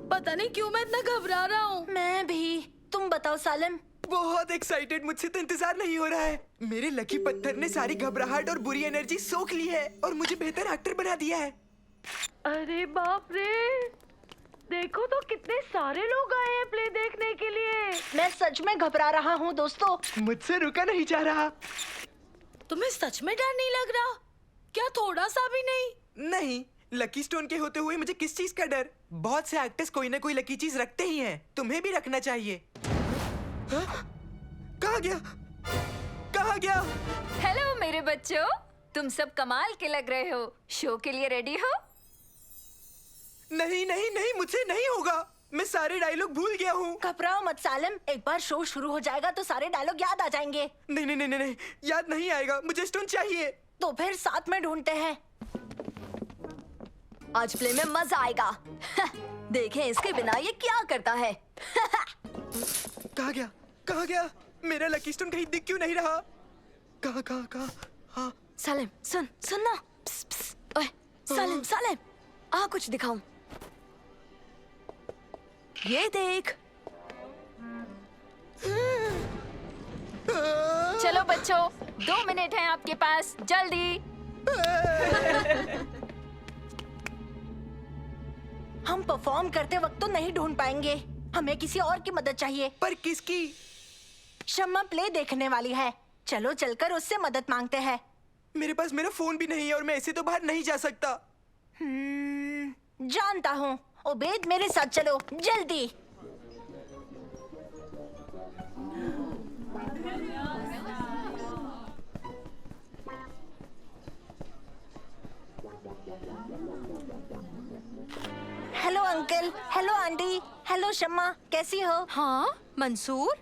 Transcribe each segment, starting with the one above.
पता नहीं क्यों मैं इतना घबरा रहा हूँ। मैं भी। तुम बताओ सालिम। बहुत एक्साइटेड, मुझसे तो इंतजार नहीं हो रहा है। मेरे लकी पत्थर ने सारी घबराहट और बुरी एनर्जी सोख ली है और मुझे बेहतर एक्टर बना दिया है। अरे बाप रे, देखो तो कितने सारे लोग आए हैं प्ले देखने के लिए। मैं सच में घबरा रहा हूँ दोस्तों। मुझसे रुका नहीं जा रहा। तुम्हें सच में डर नहीं लग रहा? क्या थोड़ा सा भी नहीं? नहीं, लकी स्टोन के होते हुए मुझे किस चीज का डर? बहुत से एक्टर्स कोई ना कोई लकी चीज रखते ही हैं। तुम्हें भी रखना चाहिए। कहाँ गया? कहाँ गया? हेलो मेरे बच्चों, तुम सब कमाल के लग रहे हो। शो के लिए रेडी हो? नहीं नहीं नहीं, मुझसे नहीं होगा। मैं सारे डायलॉग भूल गया हूँ। घबराओ मत सालिम, एक बार शो शुरू हो जाएगा तो सारे डायलॉग याद आ जाएंगे। नहीं नहीं नहीं नहीं नहीं, याद नहीं आएगा। मुझे स्टोन चाहिए। तो फिर साथ में ढूंढते हैं। आज प्ले में मजा आएगा। देखें इसके बिना ये क्या करता है। कहाँ गया? कहाँ गया? मेरा लकी स्टोन कहीं दिख क्यों नहीं रहा? कहाँ कहाँ कहाँ? हाँ सालिम सुन सुन ना। ओए सालिम सालिम, आ कुछ दिखाऊं। ये देख। चलो बच्चों, 2 मिनट हैं आपके पास, जल्दी। हम परफॉर्म करते वक्त तो नहीं ढूंढ पाएंगे। हमें किसी और की मदद चाहिए। पर किसकी? शम्मा प्ले देखने वाली है। चलो चलकर उससे मदद मांगते हैं। मेरे पास मेरा फोन भी नहीं है और मैं ऐसे तो बाहर नहीं जा सकता। जानता हूँ। उबैद मेरे साथ चलो जल्दी। Hello uncle, hello aunty, hello Shamma, कैसी हो? हाँ मंसूर,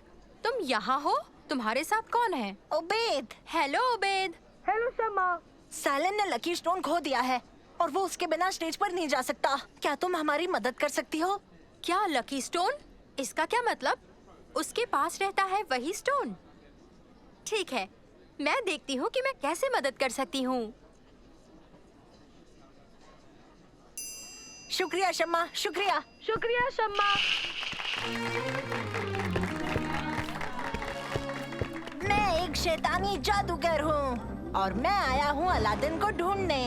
तुम यहाँ हो? तुम्हारे साथ कौन है? उबैद। हेलो उबैद। हेलो शम्मा। सालन ने लकी स्टोन खो दिया है और वो उसके बिना स्टेज पर नहीं जा सकता। क्या तुम हमारी मदद कर सकती हो? क्या लकी स्टोन? इसका क्या मतलब? उसके पास रहता है वही स्टोन? ठीक है, मैं देखती हूँ कि मैं कैसे मदद कर सकती हूँ। शुक्रिया शम्मा, शुक्रिया। शुक्रिया शम्मा। मैं एक शैतानी जादूगर हूँ और मैं आया हूँ अलादीन को ढूंढने।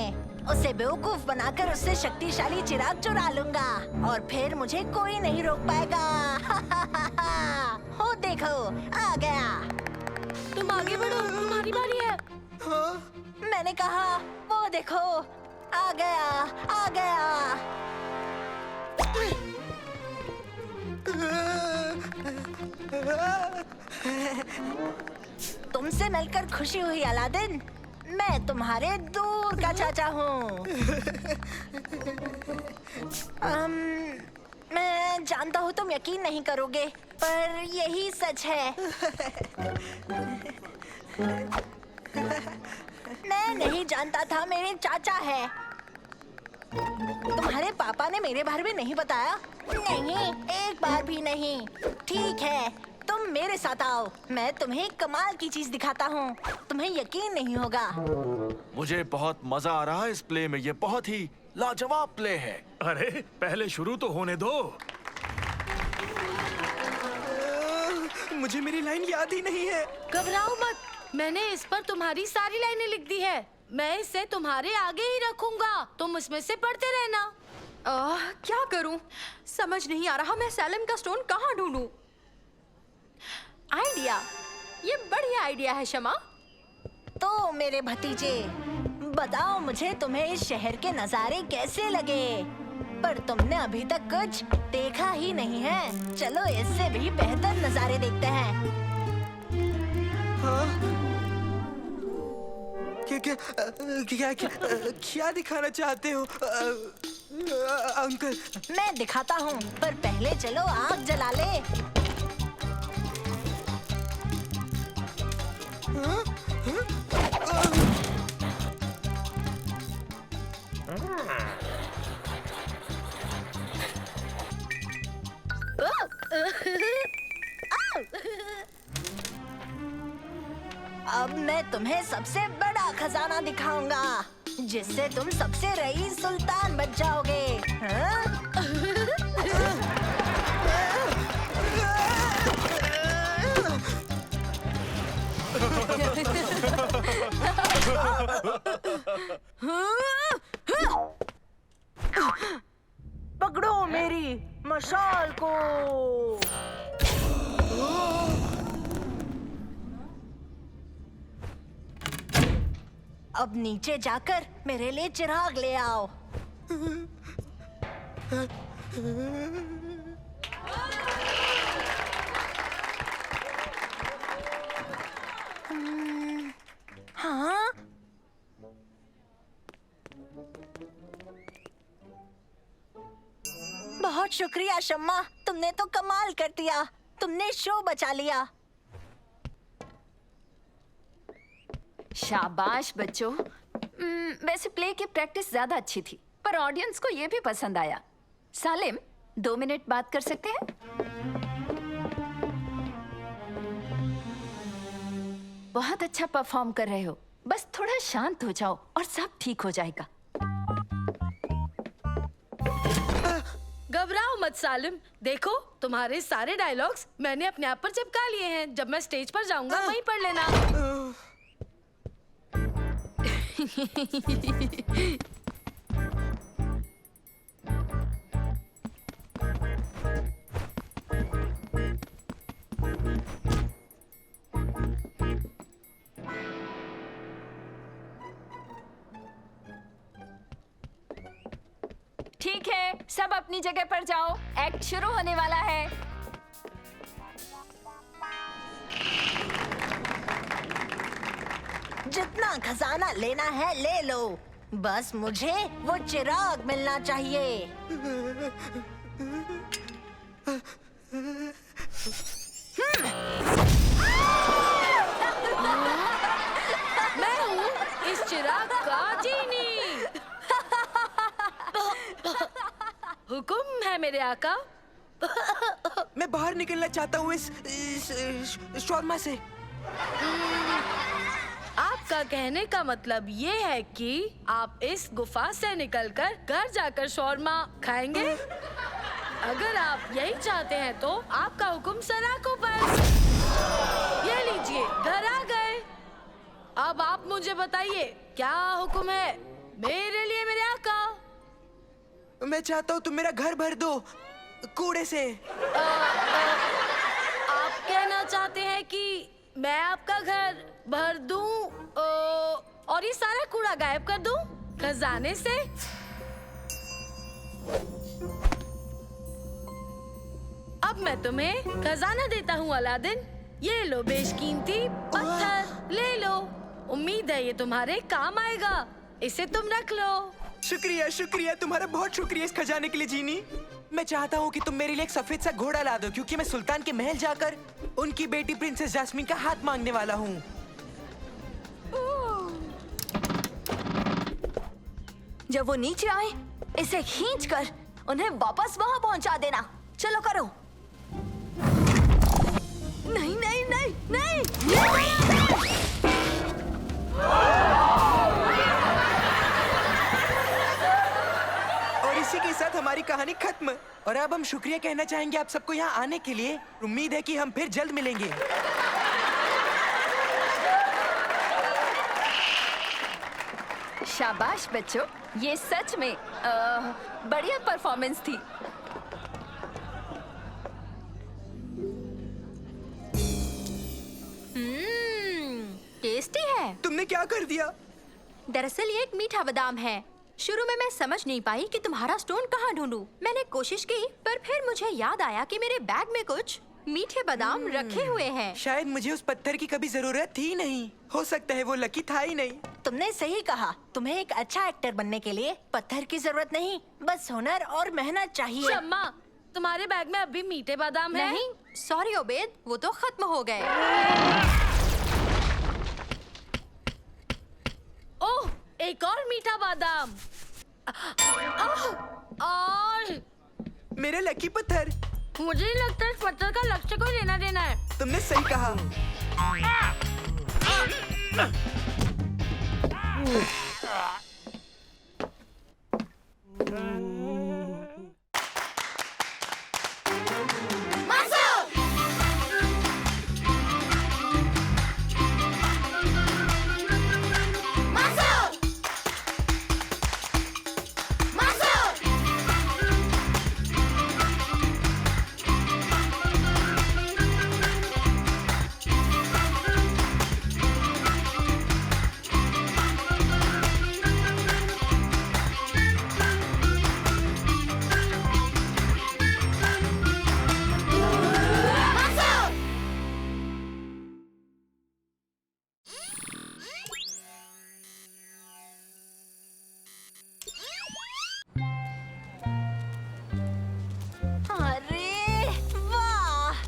उसे बेवकूफ बनाकर उससे शक्तिशाली चिराग चुरा लूंगा और फिर मुझे कोई नहीं रोक पाएगा। हो देखो, आ गया। तुम आगे बढ़ो, तुम्हारी बारी है। हाँ? मैंने कहा वो देखो, आ गया, आ गया। तुमसे मिलकर खुशी हुई अलादीन। मैं तुम्हारे दूर का चाचा हूँ। मैं जानता हूँ तुम यकीन नहीं करोगे, पर यही सच है। मैं नहीं जानता था मेरे चाचा है। तुम्हारे पापा ने मेरे बारे में नहीं बताया? नहीं, एक बार भी नहीं। ठीक है, तुम मेरे साथ आओ। मैं तुम्हें कमाल की चीज दिखाता हूँ। तुम्हें यकीन नहीं होगा। मुझे बहुत मजा आ रहा है इस प्ले में। ये बहुत ही लाजवाब प्ले है। अरे पहले शुरू तो होने दो। मुझे मेरी लाइन याद ही नहीं है। घबराओ मत, मैंने इस पर तुम्हारी सारी लाइनें लिख दी है। मैं इसे तुम्हारे आगे ही रखूंगा, तुम उसमें से पढ़ते रहना। क्या करूं? समझ नहीं आ रहा मैं सैलिम का स्टोन कहाँ ढूंढूं? आइडिया, ये बढ़िया आइडिया है शमा। तो मेरे भतीजे, बताओ मुझे तुम्हें इस शहर के नजारे कैसे लगे? पर तुमने अभी तक कुछ देखा ही नहीं है। चलो इससे भी बेहतर नजारे देखते हैं। हाँ? क्या दिखाना चाहते हो अंकल? मैं दिखाता हूँ, पर पहले चलो आग जला ले। हाँ? अब मैं तुम्हें सबसे बड़ा खजाना दिखाऊंगा, जिससे तुम सबसे रईस सुल्तान बन जाओगे। हाँ? पकड़ो मेरी मशाल को। अब नीचे जाकर मेरे लिए चिराग ले आओ। हाँ? बहुत शुक्रिया शम्मा, तुमने तो कमाल कर दिया। तुमने शो बचा लिया। शाबाश बच्चों। वैसे प्ले की प्रैक्टिस ज्यादा अच्छी थी, पर ऑडियंस को ये भी पसंद आया। सालिम, 2 मिनट बात कर सकते हैं? बहुत अच्छा परफॉर्म कर रहे हो, बस थोड़ा शांत हो जाओ और सब ठीक हो जाएगा। घबराओ मत सालिम, देखो तुम्हारे सारे डायलॉग्स मैंने अपने आप पर चिपका लिए हैं। जब मैं स्टेज पर जाऊंगा वहीं पढ़ लेना। ठीक है, सब अपनी जगह पर जाओ, एक्ट शुरू होने वाला है। जितना खजाना लेना है ले लो, बस मुझे वो चिराग मिलना चाहिए। मैं हूँ इस चिराग का जीनी। हुक्म है मेरे आका। मैं बाहर निकलना चाहता हूँ इस शॉर्मा से। आपका कहने का मतलब ये है कि आप इस गुफा से निकलकर घर जाकर शौरमा खाएंगे? अगर आप यही चाहते हैं तो आपका हुक्म सलाखों पर। ये लीजिए, घर आ गए। अब आप मुझे बताइए क्या हुक्म है मेरे लिए मेरे आका? मैं चाहता हूँ तुम मेरा घर भर दो कूड़े से। आप कहना चाहते हैं कि मैं आपका घर भर दूं और ये सारा कूड़ा गायब कर दूं खजाने से? अब मैं तुम्हें खजाना देता हूँ अलादीन। ये लो बेशकीमती पत्थर, ले लो। उम्मीद है ये तुम्हारे काम आएगा। इसे तुम रख लो। शुक्रिया शुक्रिया, तुम्हारा बहुत शुक्रिया इस खजाने के लिए जीनी। मैं चाहता हूँ कि तुम मेरे लिए एक सफेद सा घोड़ा ला दो, क्योंकि मैं सुल्तान के महल जाकर उनकी बेटी प्रिंसेस जास्मीन का हाथ मांगने वाला हूँ। जब वो नीचे आए, इसे खींचकर उन्हें वापस वहां पहुंचा देना। चलो करो। नहीं नहीं नहीं नहीं। और इसी के साथ हमारी कहानी खत्म। और अब हम शुक्रिया कहना चाहेंगे आप सबको यहाँ आने के लिए। उम्मीद है कि हम फिर जल्द मिलेंगे। शाबाश बच्चों, ये सच में बढ़िया परफॉर्मेंस थी। टेस्टी है। तुमने क्या कर दिया? दरअसल ये एक मीठा बादाम है। शुरू में मैं समझ नहीं पाई कि तुम्हारा स्टोन कहाँ ढूंढूं। मैंने कोशिश की पर फिर मुझे याद आया कि मेरे बैग में कुछ मीठे बादाम रखे हुए हैं। शायद मुझे उस पत्थर की कभी जरूरत थी नहीं। हो सकता है वो लकी था ही नहीं। तुमने सही कहा। तुम्हें एक अच्छा एक्टर बनने के लिए पत्थर की जरूरत नहीं, बस हुनर और मेहनत चाहिए। शम्मा, तुम्हारे बैग में अभी मीठे बादाम है? नहीं, सॉरी ओबेद, वो तो खत्म हो गए। ओह, एक और मीठा बादाम। और मेरे लकी पत्थर। मुझे नहीं लगता इस पत्थर का लक्ष्य को लेना देना है। तुमने सही कहा। अरे वाह!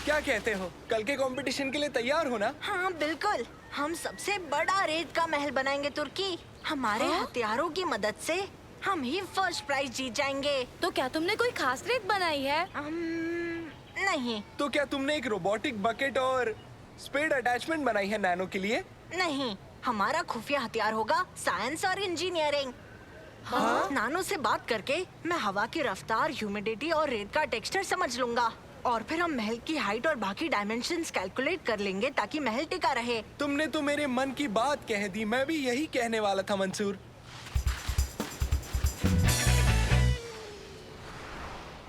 क्या कहते हो, कल के कंपटीशन के लिए तैयार हो ना? हाँ बिल्कुल, हम सबसे बड़ा रेत का महल बनाएंगे तुर्की। हमारे हथियारों की मदद से हम ही फर्स्ट प्राइज जीत जाएंगे। तो क्या तुमने कोई खास रेत बनाई है? नहीं तो क्या तुमने एक रोबोटिक बकेट और स्पेड अटैचमेंट बनाई है नैनो के लिए? नहीं, हमारा खुफिया हथियार होगा साइंस और इंजीनियरिंग। नानो से बात करके मैं हवा की रफ्तार, ह्यूमिडिटी और रेत का टेक्सचर समझ लूंगा और फिर हम महल की हाइट और बाकी डायमेंशंस कैलकुलेट कर लेंगे ताकि महल टिका रहे। तुमने तो मेरे मन की बात कह दी, मैं भी यही कहने वाला था मंसूर।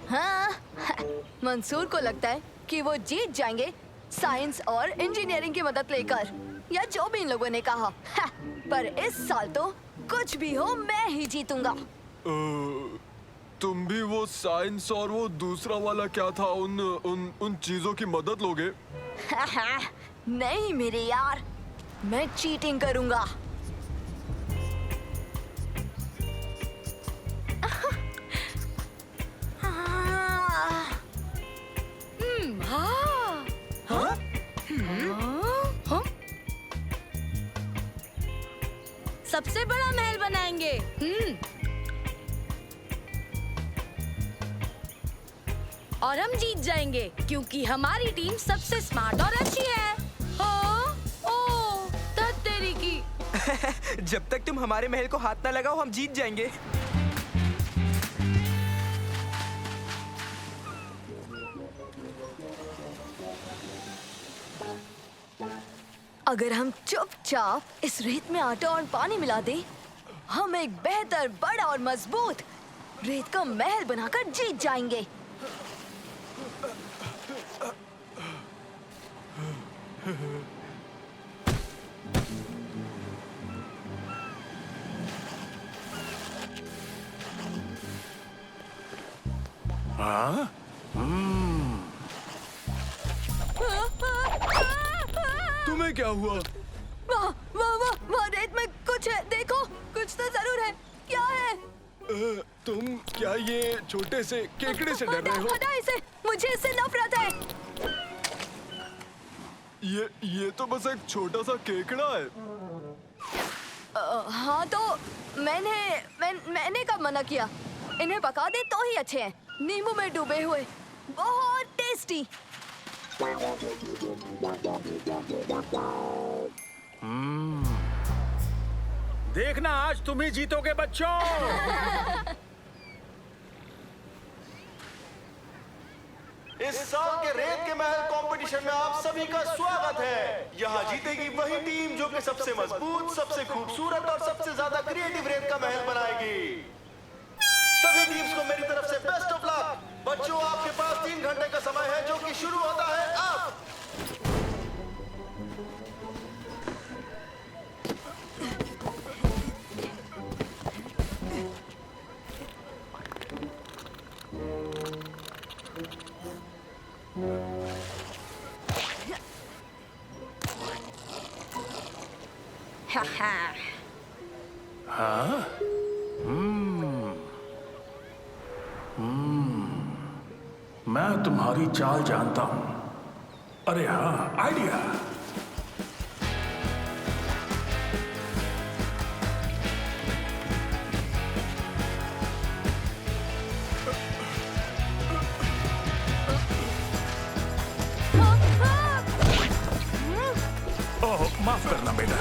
हाँ, मंसूर को लगता है कि वो जीत जाएंगे साइंस और इंजीनियरिंग की मदद लेकर, या जो भी इन लोगों ने कहा। हाँ, पर इस साल तो कुछ भी हो मैं ही जीतूंगा। तुम भी वो साइंस और वो दूसरा वाला क्या था, उन चीजों की मदद लोगे? नहीं मेरे यार, मैं चीटिंग करूंगा। सबसे बड़ा महल बनाएंगे। और हम जीत जाएंगे क्योंकि हमारी टीम सबसे स्मार्ट और अच्छी है। हाँ? ओह, धत तेरी की। जब तक तुम हमारे महल को हाथ ना लगाओ हम जीत जाएंगे। अगर हम चुपचाप इस रेत में आटा और पानी मिला दें, हम एक बेहतर, बड़ा और मजबूत रेत का महल बनाकर जीत जाएंगे। हाँ? तुम्हें क्या हुआ? वाह वाह वाह, वहाँ रेत में कुछ है, देखो, कुछ तो जरूर है। क्या है? तुम क्या ये छोटे से केकड़े से डर रहे हो? हटा इसे, मुझे इससे नफरत है। ये तो बस एक छोटा सा केकड़ा है। हाँ तो मैंने कब मना किया? इन्हें पका दे तो ही अच्छे हैं, नींबू में डूबे हुए, बहुत टेस्टी। देखना आज तुम ही जीतोगे बच्चों। इस साल के रेत के महल कंपटीशन में आप सभी का स्वागत है। यहाँ जीतेगी वही टीम जो कि सबसे मजबूत, सबसे खूबसूरत और सबसे ज्यादा क्रिएटिव रेत का महल बनाएगी। सभी टीम्स को मेरी तरफ से बेस्ट ऑफ लक। बच्चों, आपके पास 3 घंटे का समय है जो कि शुरू होता है अब। हाँ? मैं तुम्हारी चाल जानता हूं। अरे हाँ, आइडिया। ओह, माफ करना बेटा।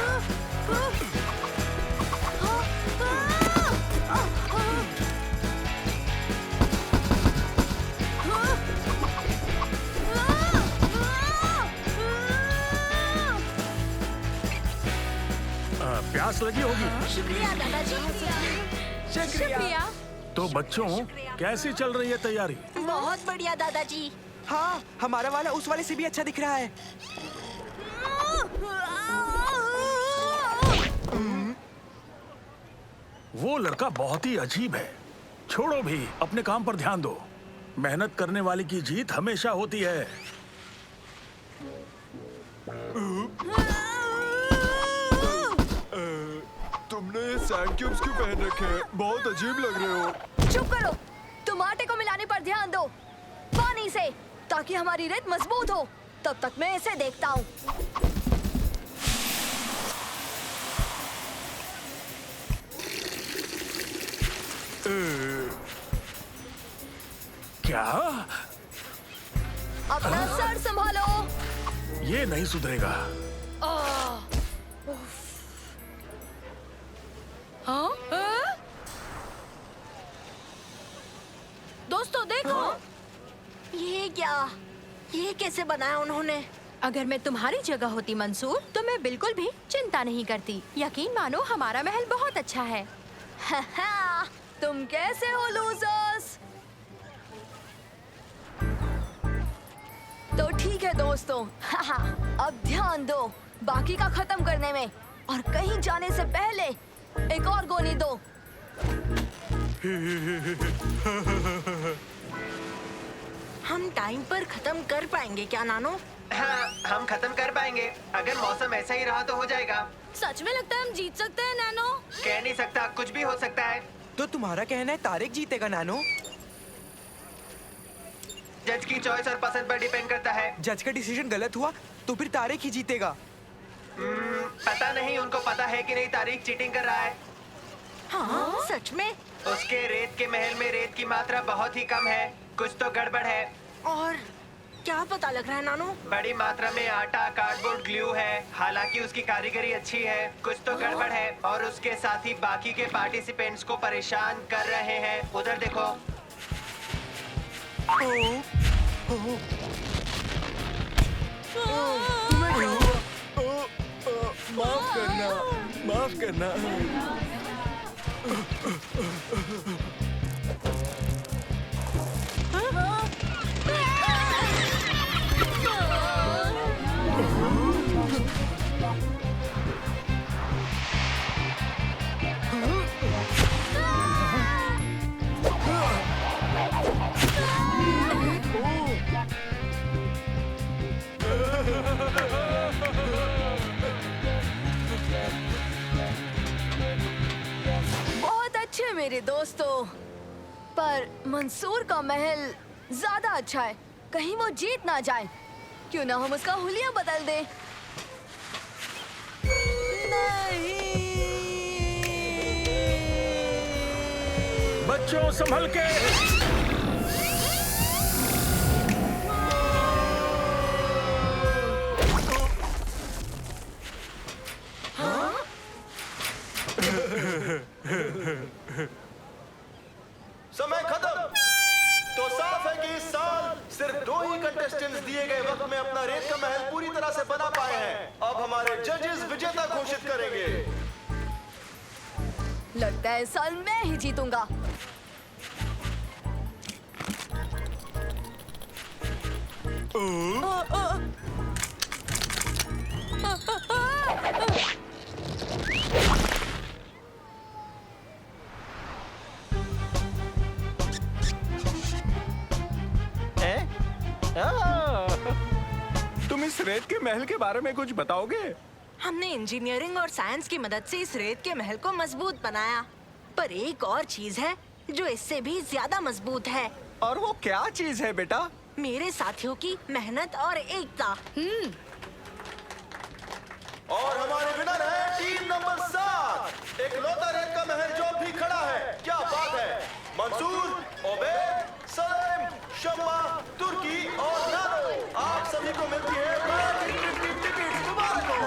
प्यास लगी होगी। शुक्रिया दादाजी। शुक्रिया। तो बच्चों, कैसी चल रही है तैयारी? बहुत बढ़िया दादाजी। हाँ, हमारा वाला उस वाले से भी अच्छा दिख रहा है। वो लड़का बहुत ही अजीब है। छोड़ो भी, अपने काम पर ध्यान दो। मेहनत करने वाले की जीत हमेशा होती है। तुमने ये सैंड क्यूब्स क्यों पहन रखे हैं? बहुत अजीब लग रहे हो। चुप करो। तुम आटे को मिलाने पर ध्यान दो, पानी से, ताकि हमारी रेत मजबूत हो। तब तक मैं इसे देखता हूँ। क्या? अपना सर संभालो। ये नहीं सुधरेगा। हाँ? दोस्तों देखो। ये क्या? ये कैसे बनाया उन्होंने? अगर मैं तुम्हारी जगह होती मंसूर, तो मैं बिल्कुल भी चिंता नहीं करती। यकीन मानो, हमारा महल बहुत अच्छा है। तुम कैसे हो लूजर्स? तो ठीक है दोस्तों, अब ध्यान दो बाकी का खत्म करने में, और कहीं जाने से पहले एक और गोली दो। हम टाइम पर खत्म कर पाएंगे क्या नानो? हाँ, हम खत्म कर पाएंगे। अगर मौसम ऐसा ही रहा तो हो जाएगा। सच में लगता है हम जीत सकते हैं नैनो? कह नहीं सकता, कुछ भी हो सकता है। तो तुम्हारा कहना है तारिक जीतेगा नानो? जज की चॉइस और पसंद पर डिपेंड करता है। जज का डिसीजन गलत हुआ तो फिर तारिक ही जीतेगा। पता नहीं उनको पता है कि नहीं तारिक चीटिंग कर रहा है। हाँ, सच में? उसके रेत के महल में रेत की मात्रा बहुत ही कम है। कुछ तो गड़बड़ है। और क्या पता लग रहा है नानो? बड़ी मात्रा में आटा, कार्डबोर्ड, ग्लू है। हालांकि उसकी कारीगरी अच्छी है, कुछ तो गड़बड़ है। और उसके साथ ही बाकी के पार्टिसिपेंट्स को परेशान कर रहे हैं। उधर देखो। माफ करना, माफ करना। बहुत अच्छे मेरे दोस्तों, पर मंसूर का महल ज्यादा अच्छा है। कहीं वो जीत ना जाए। क्यों ना हम उसका हुलिया बदल दें? बच्चों संभल के। समय खत्म। तो साफ है कि इस साल सिर्फ 2 ही कंटेस्टेंट्स दिए गए वक्त में अपना रेत का महल पूरी तरह से बना पाए हैं। अब हमारे जजेस विजेता घोषित करेंगे। लगता है इस साल मैं ही जीतूंगा। हाँ। तुम इस रेत के महल के बारे में कुछ बताओगे? हमने इंजीनियरिंग और साइंस की मदद से इस रेत के महल को मजबूत बनाया, पर एक और चीज है जो इससे भी ज्यादा मजबूत है। और वो क्या चीज है बेटा? मेरे साथियों की मेहनत और एकता। और हमारे विनर है टीम नंबर 7, एक लौता रेत का महल जो भी खड़ा है। क्या बात है! मंसूर, ओबेद, सलेम, शम्मा, तुर्की और नानो, आप सभी को मिलती है भारत की ट्रिप की टिकट। मुबारक हो।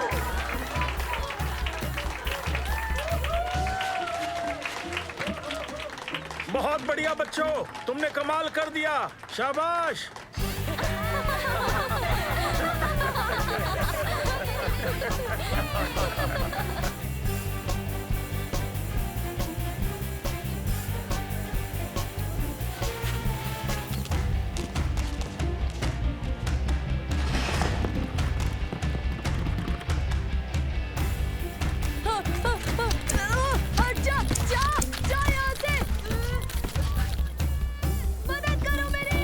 बहुत बढ़िया बच्चों, तुमने कमाल कर दिया, शाबाश। हट जा, जा, जा यहाँ से। मदद करो मेरी।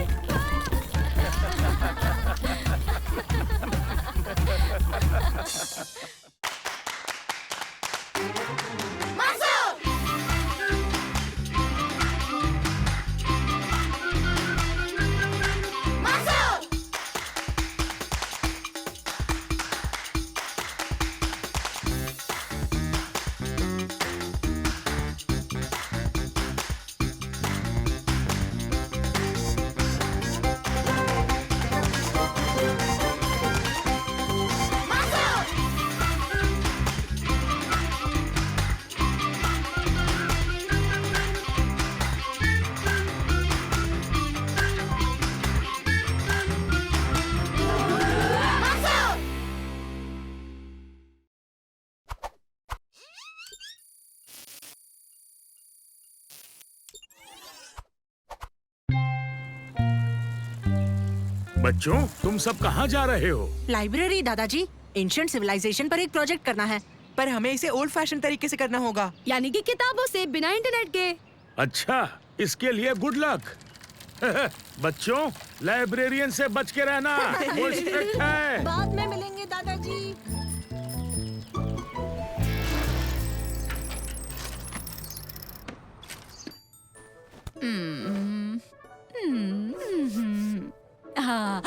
बच्चों, तुम सब कहाँ जा रहे हो? लाइब्रेरी दादाजी, एंशिएंट सिविलाइजेशन पर एक प्रोजेक्ट करना है, पर हमें इसे ओल्ड फैशन तरीके से करना होगा। यानी कि किताबों से, बिना इंटरनेट के। अच्छा, इसके लिए गुड लक। बच्चों, लाइब्रेरियन से बच के रहना, वो स्ट्रिक्ट है। बाद में मिलेंगे दादाजी। हाँ।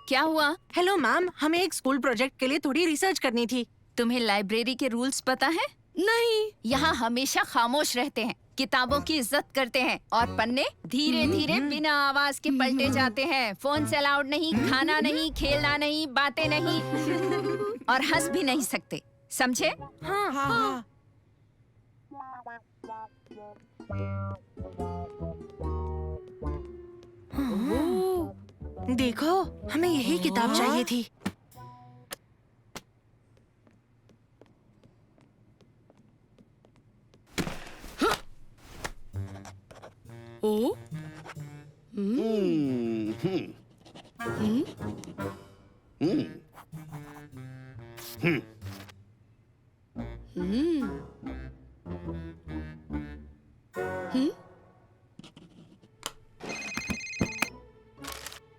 क्या हुआ? हेलो मैम, हमें एक स्कूल प्रोजेक्ट के लिए थोड़ी रिसर्च करनी थी। तुम्हें लाइब्रेरी के रूल्स पता है? नहीं। यहाँ हमेशा खामोश रहते हैं, किताबों की इज्जत करते हैं और पन्ने धीरे धीरे बिना आवाज के पलटे जाते हैं। फोन से अलाउड नहीं, खाना नहीं, खेलना नहीं, बातें नहीं और हंस भी नहीं सकते, समझे? हाँ हाँ। देखो, हमें यही किताब चाहिए थी। ओ?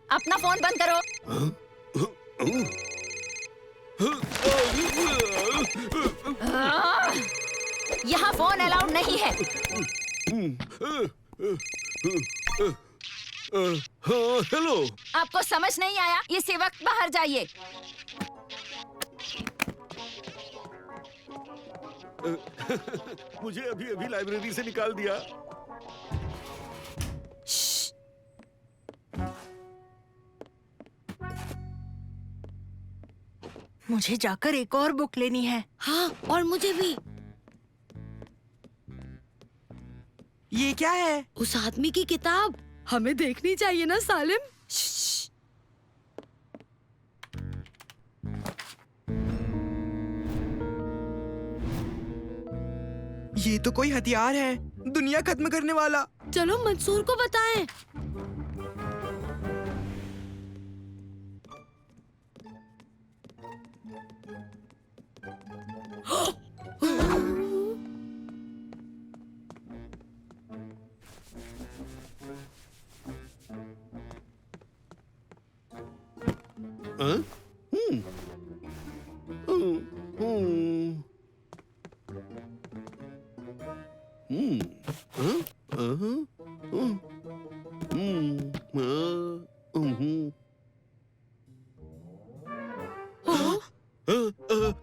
अपना फोन बंद करो। यहाँ फोन अलाउड नहीं है। हाँ, हेलो। आपको समझ नहीं आया? इसी वक्त बाहर जाइए। मुझे अभी अभी लाइब्रेरी से निकाल दिया। मुझे जाकर एक और बुक लेनी है। हाँ, और मुझे भी। ये क्या है? उस आदमी की किताब हमें देखनी चाहिए ना सालिम। श्श्श। ये तो कोई हथियार है, दुनिया खत्म करने वाला। चलो मंसूर को बताएं।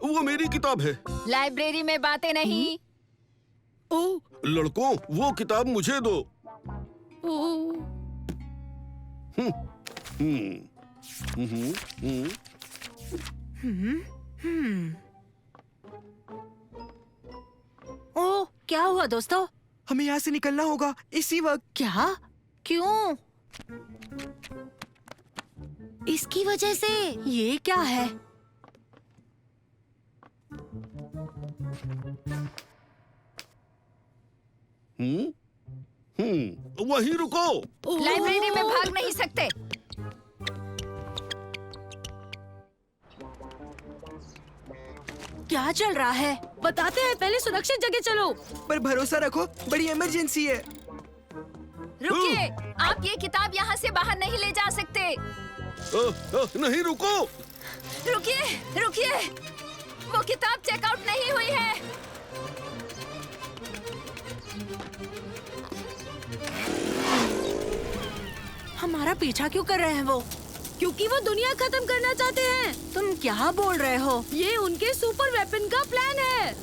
वो मेरी किताब है। लाइब्रेरी में बातें नहीं। लड़कों, वो किताब मुझे दो। ओह, क्या हुआ दोस्तों? हमें यहाँ से निकलना होगा इसी वक्त। क्या? क्यों? इसकी वजह से? ये क्या है? वहीं रुको। लाइब्रेरी में भाग नहीं सकते। क्या चल रहा है? बताते हैं, पहले सुरक्षित जगह चलो। पर भरोसा रखो, बड़ी इमरजेंसी है। रुकिए, आप ये किताब यहाँ से बाहर नहीं ले जा सकते। नहीं, रुको। रुकिए, रुकिए, वो किताब चेकआउट नहीं हुई है। हमारा पीछा क्यों कर रहे हैं वो? क्योंकि वो दुनिया खत्म करना चाहते हैं। तुम क्या बोल रहे हो? ये उनके सुपर वेपन का प्लान है।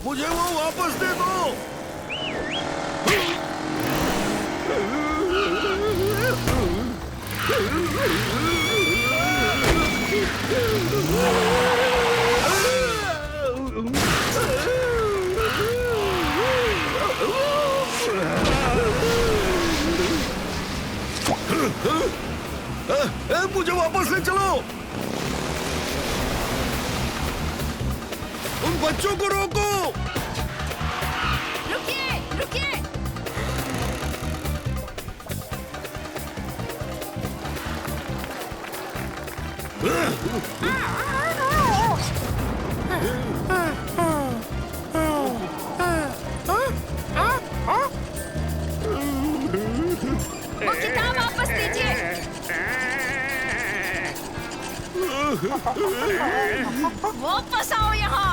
मुझे वो वापस दे दो। मुझे वापस ले चलो। उन बच्चों को रोको। रुकिए, रुकिए। वो किताब वापस दीजिए। वापस आओ यहाँ।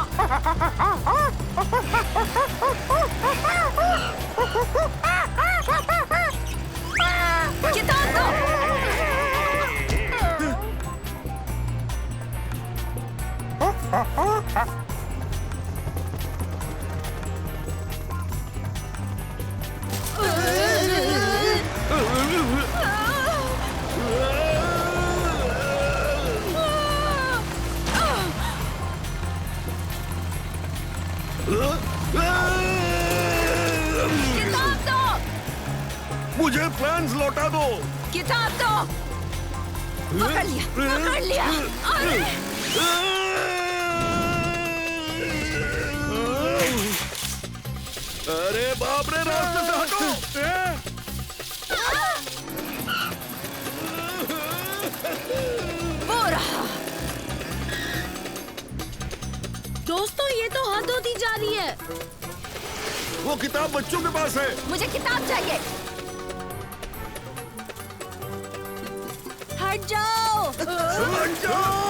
किताब दो। किताब दो। मुझे प्लान्स लौटा दो। किताब दो। पकड़ लिया, पकड़ लिया। अरे बाप रे, रास्ते से हटो। वो रहा। दोस्तों, ये तो हद होती जा रही है। वो किताब बच्चों के पास है। मुझे किताब चाहिए। हट जाओ। हट जाओ।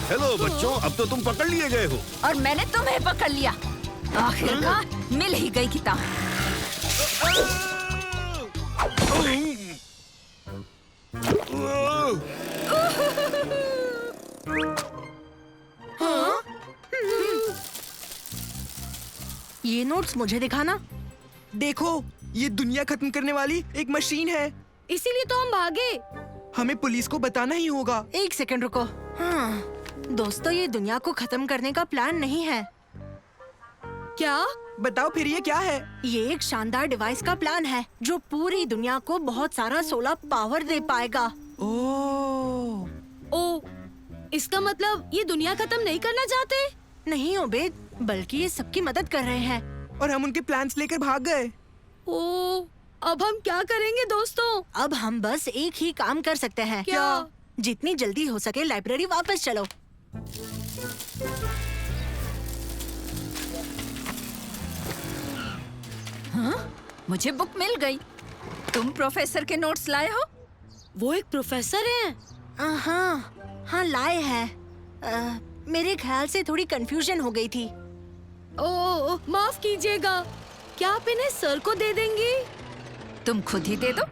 हेलो बच्चों, अब तो तुम पकड़ लिए गए हो। और मैंने तुम्हें पकड़ लिया। आखिरकार मिल ही गई किताब। ये नोट्स मुझे दिखाना। देखो, ये दुनिया खत्म करने वाली एक मशीन है। इसीलिए तो हम भागे। हमें पुलिस को बताना ही होगा। एक सेकंड रुको। हाँ, दोस्तों, ये दुनिया को खत्म करने का प्लान नहीं है। क्या? बताओ फिर, ये क्या है? ये एक शानदार डिवाइस का प्लान है जो पूरी दुनिया को बहुत सारा सोलर पावर दे पाएगा। ओ, इसका मतलब ये दुनिया खत्म नहीं करना चाहते? नहीं उबैद, बल्कि ये सबकी मदद कर रहे हैं। और हम उनके प्लान्स लेकर भाग गए। ओ, अब हम क्या करेंगे दोस्तों? अब हम बस एक ही काम कर सकते हैं। क्या? जितनी जल्दी हो सके लाइब्रेरी वापस चलो। मुझे बुक मिल गई। तुम प्रोफेसर के नोट्स लाए हो? वो एक प्रोफेसर हैं। हाँ लाए हैं। मेरे ख्याल से थोड़ी कंफ्यूजन हो गई थी। ओह माफ कीजिएगा, क्या आप इन्हें सर को दे देंगी? तुम खुद ही दे दो।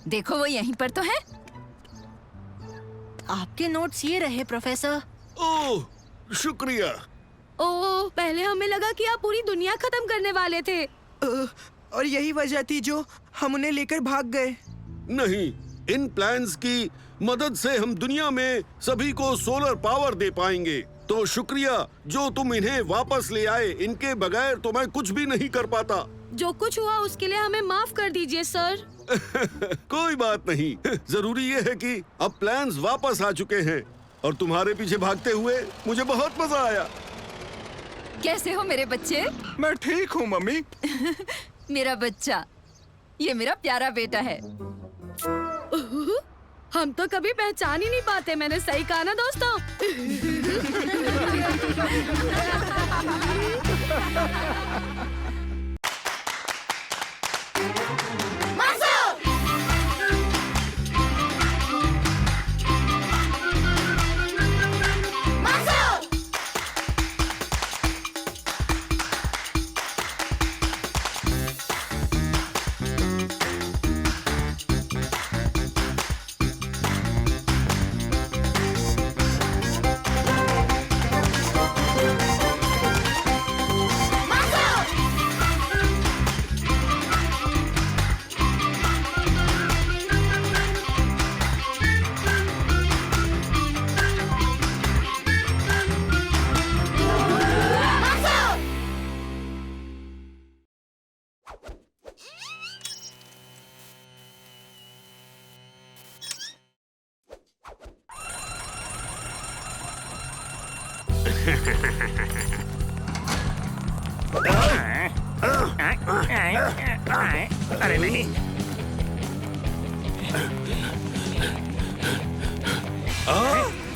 देखो वो यहीं पर तो है। आपके नोट्स ये रहे प्रोफेसर। ओह, शुक्रिया। ओह, पहले हमें लगा कि आप पूरी दुनिया खत्म करने वाले थे। और यही वजह थी जो हम उन्हें लेकर भाग गए। नहीं, इन प्लान्स की मदद से हम दुनिया में सभी को सोलर पावर दे पाएंगे। तो शुक्रिया जो तुम इन्हें वापस ले आए। इनके बगैर तो मैं कुछ भी नहीं कर पाता। जो कुछ हुआ उसके लिए हमें माफ कर दीजिए सर। कोई बात नहीं। जरूरी ये है कि अब प्लान्स वापस आ चुके हैं और तुम्हारे पीछे भागते हुए मुझे बहुत मजा आया। कैसे हो मेरे बच्चे? मैं ठीक हूँ मम्मी। मेरा बच्चा, ये मेरा प्यारा बेटा है। हम तो कभी पहचान ही नहीं पाते। मैंने सही कहा ना दोस्तों? अरे नहीं।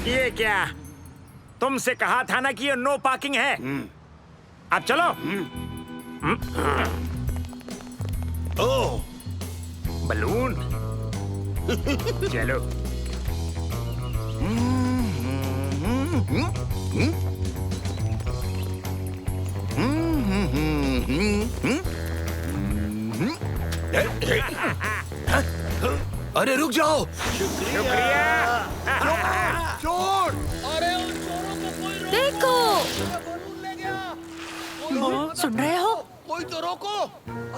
ये क्या? तुमसे कहा था ना कि ये नो पार्किंग है। अब चलो। ओह, बलून। चलो। अरे रुक जाओ। शुक्रिया। चोर! देखो, सुन रहे हो? कोई तो रोको।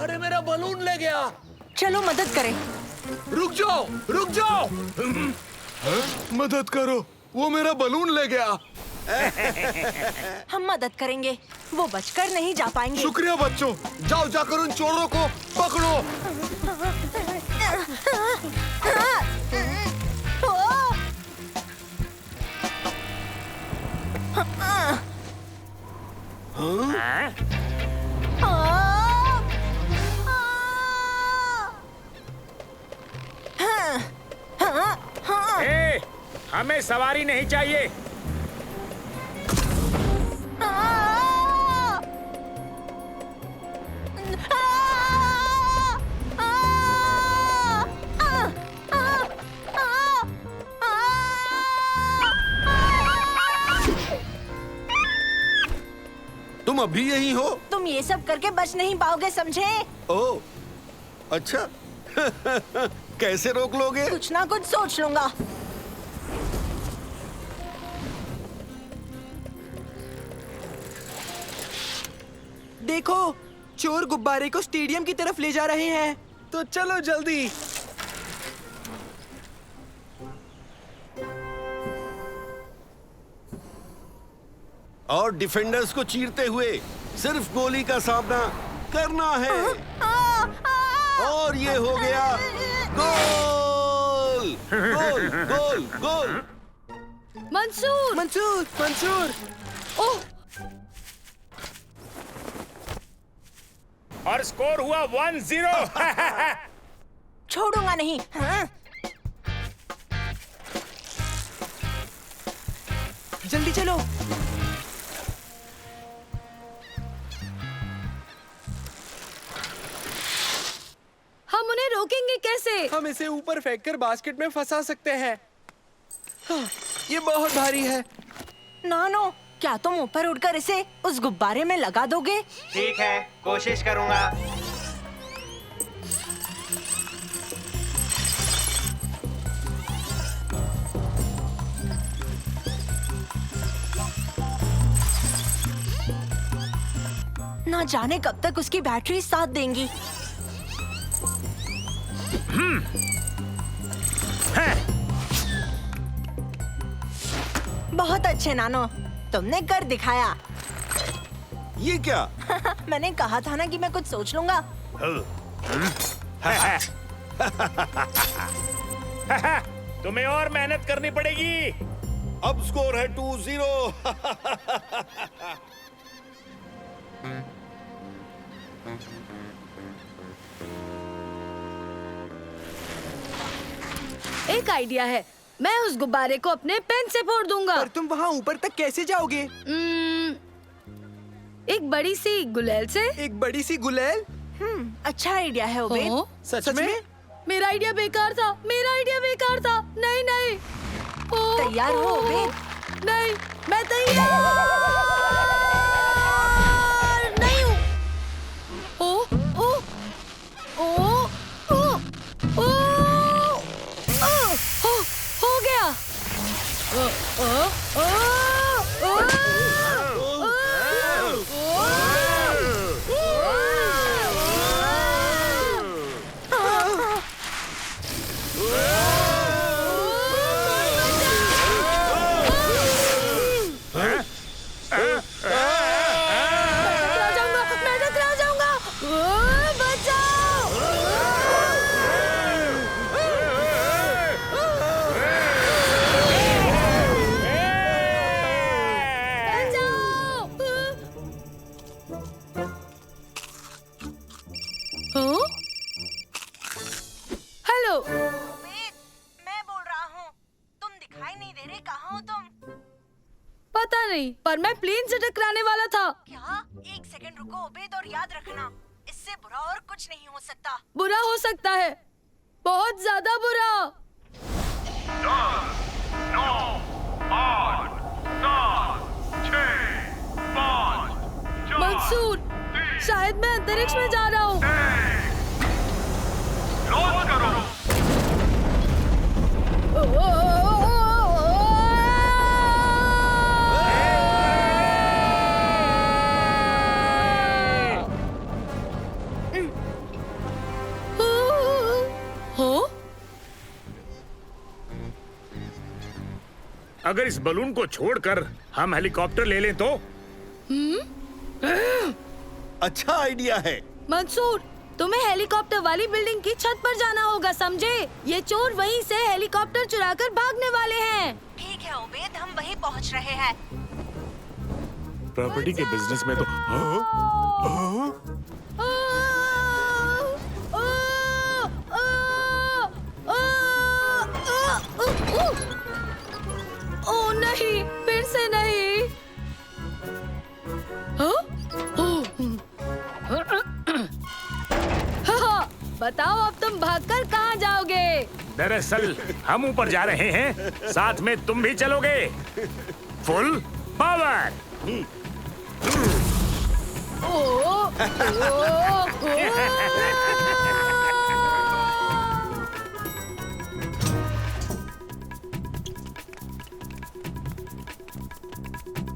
अरे मेरा बलून ले गया। चलो मदद करें। रुक जाओ, रुक जाओ। मदद करो, वो मेरा बलून ले गया। हम मदद करेंगे, वो बचकर नहीं जा पाएंगे। शुक्रिया बच्चों, जाओ जाकर उन चोरों को पकड़ो। ए, हमें सवारी नहीं चाहिए। तुम अभी यही हो? तुम ये सब करके बच नहीं पाओगे, समझे? ओह, अच्छा। कैसे रोक लोगे? कुछ ना कुछ सोच लूंगा। देखो, चोर गुब्बारे को स्टेडियम की तरफ ले जा रहे हैं। तो चलो जल्दी। और डिफेंडर्स को चीरते हुए सिर्फ गोली का सामना करना है। और ये हो गया गोल! गोल, गोल, गोल! मंसूर, मंसूर, मंसूर। ओह, और स्कोर हुआ 1-0। छोड़ूंगा नहीं। हाँ? जल्दी चलो। हम इसे ऊपर फेंककर बास्केट में फंसा सकते हैं। हाँ, ये बहुत भारी है। नानो, क्या तुम ऊपर उड़कर इसे उस गुब्बारे में लगा दोगे? ठीक है, कोशिश करूंगा। ना जाने कब तक उसकी बैटरी साथ देंगी। बहुत अच्छे नानो, तुमने कर दिखाया। ये क्या? मैंने कहा था ना कि मैं कुछ सोच लूंगा। तुम्हें और मेहनत करनी पड़ेगी। अब स्कोर है 2-0। एक आइडिया है, मैं उस गुब्बारे को अपने पेन से फोड़ दूंगा। पर तुम वहाँ ऊपर तक कैसे जाओगे? एक बड़ी सी गुलेल से। एक बड़ी सी गुलेल? अच्छा आइडिया है ओबेद। हो? सच में? मेरा आइडिया बेकार था, मेरा आइडिया बेकार था। नहीं नहीं। ओ, तैयार हो ओबेद? नहीं, मैं तैयार नहीं हूँ। ओ, ओ, ओ, ओ, ओ, हो गया। ओ, ओ, ओ, ओ, हेलो, ओबेद, मैं बोल रहा हूँ। तुम दिखाई नहीं दे रहे, कहाँ हो तुम? पता नहीं, पर मैं प्लेन से टकराने वाला था। क्या? एक सेकंड रुको ओबेद और याद रखना, इससे बुरा और कुछ नहीं हो सकता। बुरा हो सकता है, बहुत ज्यादा बुरा। 9, 8, 7, 6, 5, 4, मंसूर, शायद मैं अंतरिक्ष में जा रहा हूँ। लॉन्च करो। हो? अगर इस बलून को छोड़कर हम हेलीकॉप्टर ले लें तो? अच्छा आइडिया है। मंसूर, तुम्हें हेलीकॉप्टर वाली बिल्डिंग की छत पर जाना होगा, समझे? ये चोर वहीं से हेलीकॉप्टर चुराकर भागने वाले हैं। ठीक है ओबेद, हम वहीं पहुँच रहे हैं। प्रॉपर्टी के बिजनेस में तो ओ नहीं, फिर से नहीं। बताओ, अब तुम भागकर कहाँ जाओगे? दरअसल हम ऊपर जा रहे हैं, साथ में तुम भी चलोगे। Full power.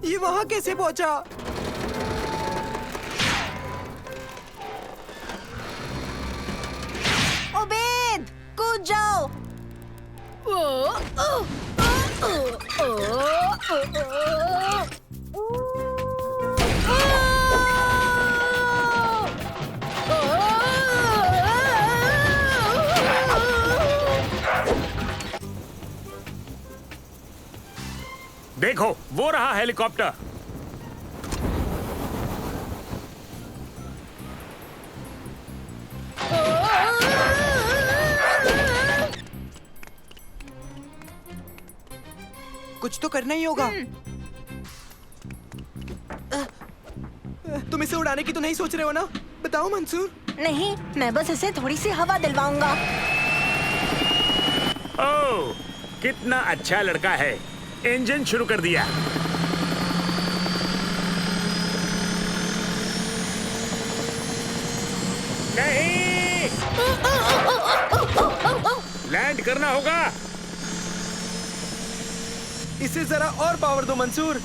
ये वहाँ कैसे पहुँचा? ओबेद, कूद जाओ। देखो, वो रहा हेलीकॉप्टर। कुछ तो करना ही होगा। तुम इसे उड़ाने की तो नहीं सोच रहे हो ना? बताओ मंसूर। नहीं, मैं बस इसे थोड़ी सी हवा दिलवाऊंगा। कितना अच्छा लड़का है। इंजन शुरू कर दिया। नहीं, लैंड करना होगा। इसे जरा और पावर दो मंसूर।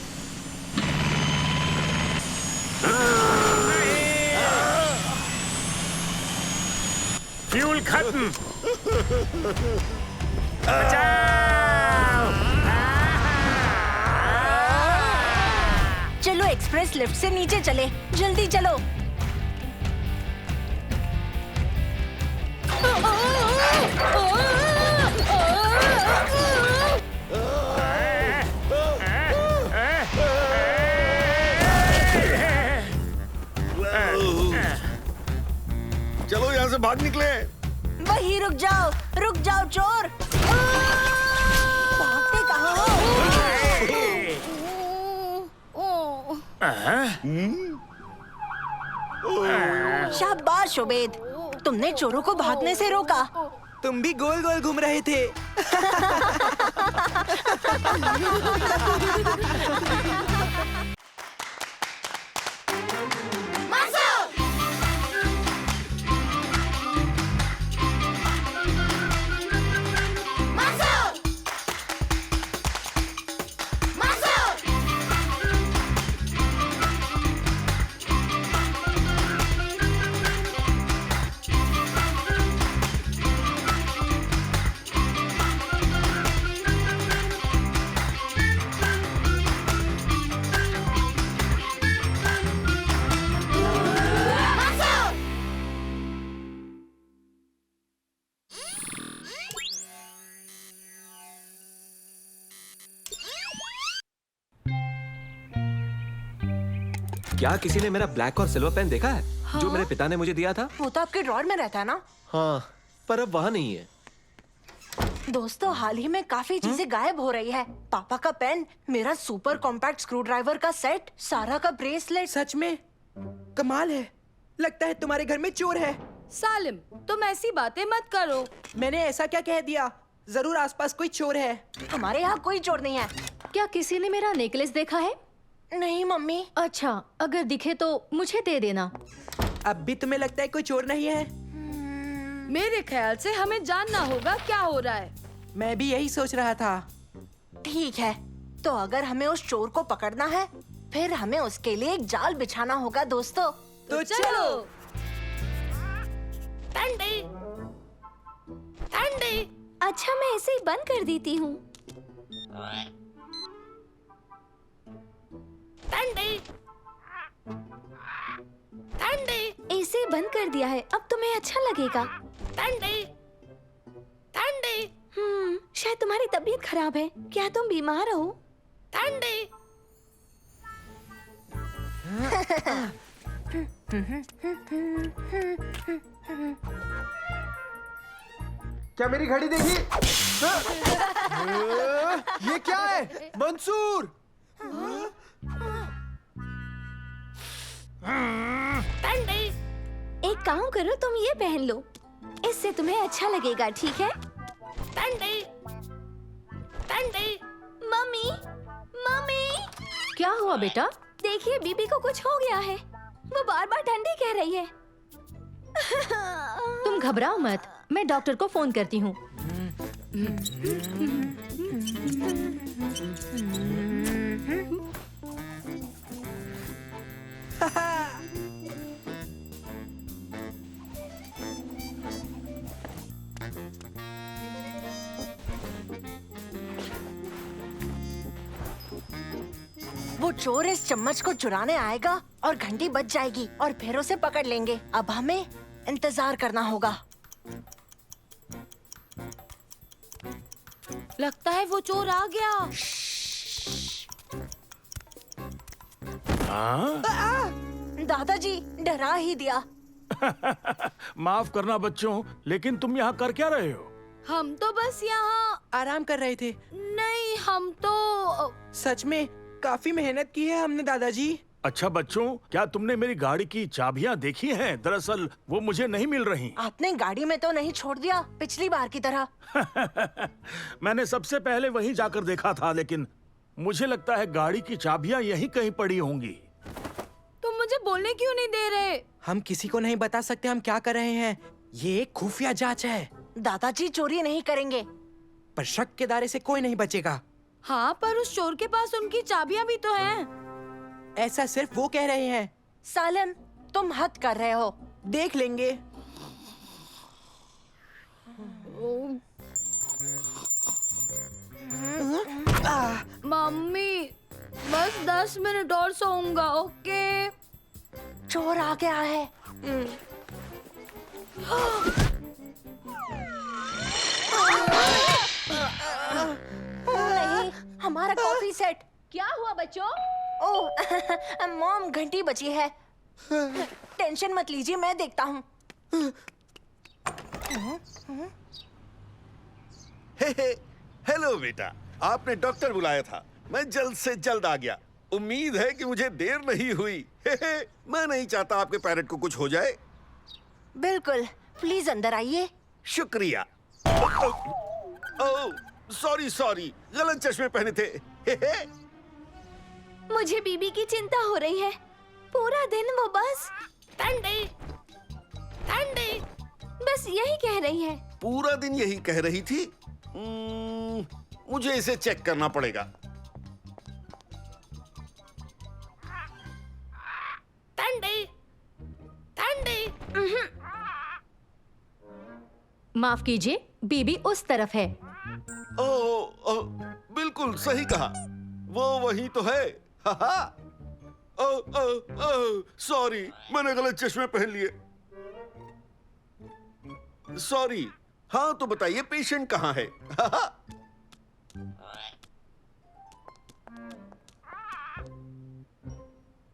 फ्यूल खत्म। बचाओ। चलो एक्सप्रेस लिफ्ट से नीचे चले, जल्दी चलो। चलो यहाँ से भाग निकले। वही रुक जाओ चोर। भागते कहाँ हो? शाबाश उबैद, तुमने चोरों को भागने से रोका। तुम भी गोल गोल घूम रहे थे। क्या किसी ने मेरा ब्लैक और सिल्वर पेन देखा है? हाँ? जो मेरे पिता ने मुझे दिया था। वो तो आपके ड्रॉर में रहता है ना? हाँ, पर अब वहाँ नहीं है। दोस्तों, हाल ही में काफी चीजें गायब हो रही है। पापा का पेन, मेरा सुपर कॉम्पैक्ट स्क्रू ड्राइवर का सेट, सारा का ब्रेसलेट। सच में कमाल है। लगता है तुम्हारे घर में चोर है। सालिम, तुम ऐसी बातें मत करो। मैंने ऐसा क्या कह दिया? जरूर आसपास कोई चोर है। हमारे यहाँ कोई चोर नहीं है। क्या किसी ने मेरा नेकलेस देखा है? नहीं मम्मी। अच्छा, अगर दिखे तो मुझे दे देना। अब भी तुम्हें लगता है कोई चोर नहीं है? मेरे ख्याल से हमें जानना होगा क्या हो रहा है। मैं भी यही सोच रहा था। ठीक है, तो अगर हमें उस चोर को पकड़ना है, फिर हमें उसके लिए एक जाल बिछाना होगा दोस्तों। तो चलो। ठंडी ठंडी। अच्छा, मैं इसे बंद कर देती हूँ। ठंडी ठंडी। इसे बंद कर दिया है, अब तुम्हें अच्छा लगेगा। ठंडी ठंडी। शायद तुम्हारी तबीयत खराब है। क्या तुम बीमार हो? ठंडी। क्या मेरी घड़ी देखी? ये क्या है? मंसूर! एक काम करो, तुम ये पहन लो, इससे तुम्हें अच्छा लगेगा, ठीक है? ठंडी ठंडी। Mummy, mummy! क्या हुआ बेटा? देखिए, बीबी को कुछ हो गया है। वो बार बार ठंडी कह रही है। तुम घबराओ मत, मैं डॉक्टर को फोन करती हूँ। वो चोर इस चम्मच को चुराने आएगा और घंटी बज जाएगी और फिर उसे पकड़ लेंगे। अब हमें इंतजार करना होगा। लगता है वो चोर आ गया। दादाजी, डरा ही दिया। माफ करना बच्चों, लेकिन तुम यहाँ कर क्या रहे हो? हम तो बस यहाँ आराम कर रहे थे। नहीं, हम तो सच में काफी मेहनत की है हमने दादाजी। अच्छा बच्चों, क्या तुमने मेरी गाड़ी की चाबियां देखी हैं? दरअसल वो मुझे नहीं मिल रही। आपने गाड़ी में तो नहीं छोड़ दिया पिछली बार की तरह? मैंने सबसे पहले वहीं जाकर देखा था, लेकिन मुझे लगता है गाड़ी की चाबियां यहीं कहीं पड़ी होंगी। तुम मुझे बोलने क्यों नहीं दे रहे? हम किसी को नहीं बता सकते हम क्या कर रहे हैं। ये एक खुफिया जांच है। दादाजी चोरी नहीं करेंगे। पर शक के दायरे से कोई नहीं बचेगा। हाँ, पर उस चोर के पास उनकी चाबियां भी तो हैं। ऐसा सिर्फ वो कह रहे हैं। सालिम, तुम हद कर रहे हो। देख लेंगे। मम्मी, बस 10 मिनट और सोऊंगा, ओके? चोर आ गया है। नहीं, हमारा कॉफी सेट। क्या हुआ बच्चों? ओह, मॉम घंटी बची है। टेंशन मत लीजिए, मैं देखता हूँ। हेलो बेटा, आपने डॉक्टर बुलाया था। मैं जल्द से जल्द आ गया। उम्मीद है कि मुझे देर नहीं हुई। मैं नहीं चाहता आपके पैरेट को कुछ हो जाए। बिल्कुल, प्लीज अंदर आइए। शुक्रिया। ओह, सॉरी, गलत चश्मे पहने थे। मुझे बीबी की चिंता हो रही है। पूरा दिन वो बस ठंडी ठंडी बस यही कह रही है। पूरा दिन यही कह रही थी। मुझे इसे चेक करना पड़ेगा। ठंडी ठंडी। माफ कीजिए, बीबी उस तरफ है। ओह, बिल्कुल सही कहा। वो वही तो है। सॉरी, मैंने गलत चश्मे पहन लिए। सॉरी। हाँ तो बताइए, पेशेंट कहाँ है?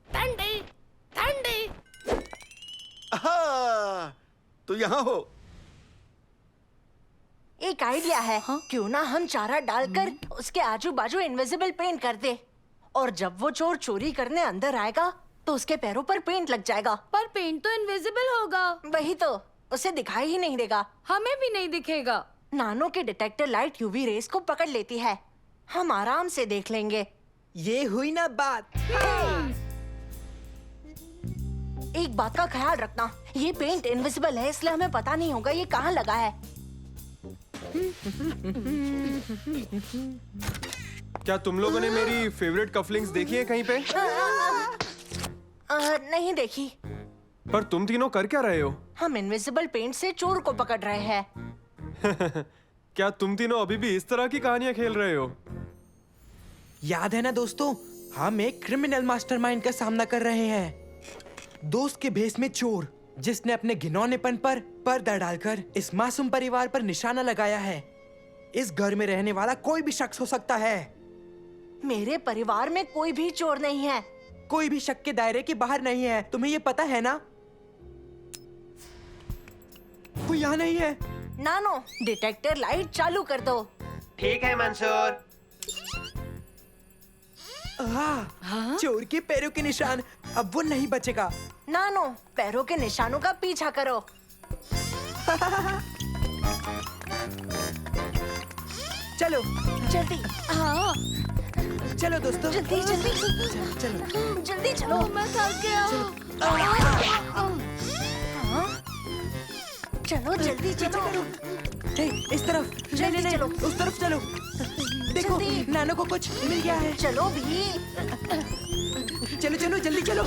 ठंडी ठंडी। तो यहाँ हो। एक आइडिया है। क्यों ना हम चारा डालकर उसके आजू बाजू इनविजिबल पेंट कर दे, और जब वो चोर चोरी करने अंदर आएगा तो उसके पैरों पर पेंट लग जाएगा। पर पेंट तो इनविजिबल होगा। वही तो, उसे दिखाई ही नहीं देगा। हमें भी नहीं दिखेगा। नानो के डिटेक्टर लाइट यूवी रेस को पकड़ लेती है। हम आराम से देख लेंगे। ये हुई ना बात। एक बात का ख्याल रखना, ये पेंट इनविजिबल है, इसलिए हमें पता नहीं होगा ये कहाँ लगा है। क्या तुम लोगों ने मेरी फेवरेट कफलिंग्स देखी है कहीं पे? नहीं देखी। पर तुम तीनों कर क्या रहे हो? हम इनविजिबल पेंट से चोर को पकड़ रहे हैं। क्या तुम तीनों अभी भी इस तरह की कहानियां खेल रहे हो? याद है ना दोस्तों, हम एक क्रिमिनल मास्टरमाइंड का सामना कर रहे हैं। दोस्त के भेष में चोर, जिसने अपने घिनौनेपन पर पर्दा डालकर इस मासूम परिवार पर निशाना लगाया है। इस घर में रहने वाला कोई भी शख्स हो सकता है। मेरे परिवार में कोई भी चोर नहीं है। कोई भी शक के दायरे के बाहर नहीं है। तुम्हें ये पता है ना? वो यहाँ नहीं है। नानो, डिटेक्टर लाइट चालू कर दो। ठीक है मंसूर। चोर के पैरों के निशान, अब वो नहीं बचेगा। नानो, पैरों के निशानों का पीछा करो। चलो जल्दी। हाँ, चलो दोस्तों, जल्दी जल्दी चलो। जल्दी चलो। मैं थक गया। चलो जल्दी चलो। हे, इस तरफ। जल्दी नहीं, चलो। उस तरफ चलो। देखो, जल्दी। नानो को कुछ मिल गया है। चलो भी। चलो चलो, जल्दी चलो।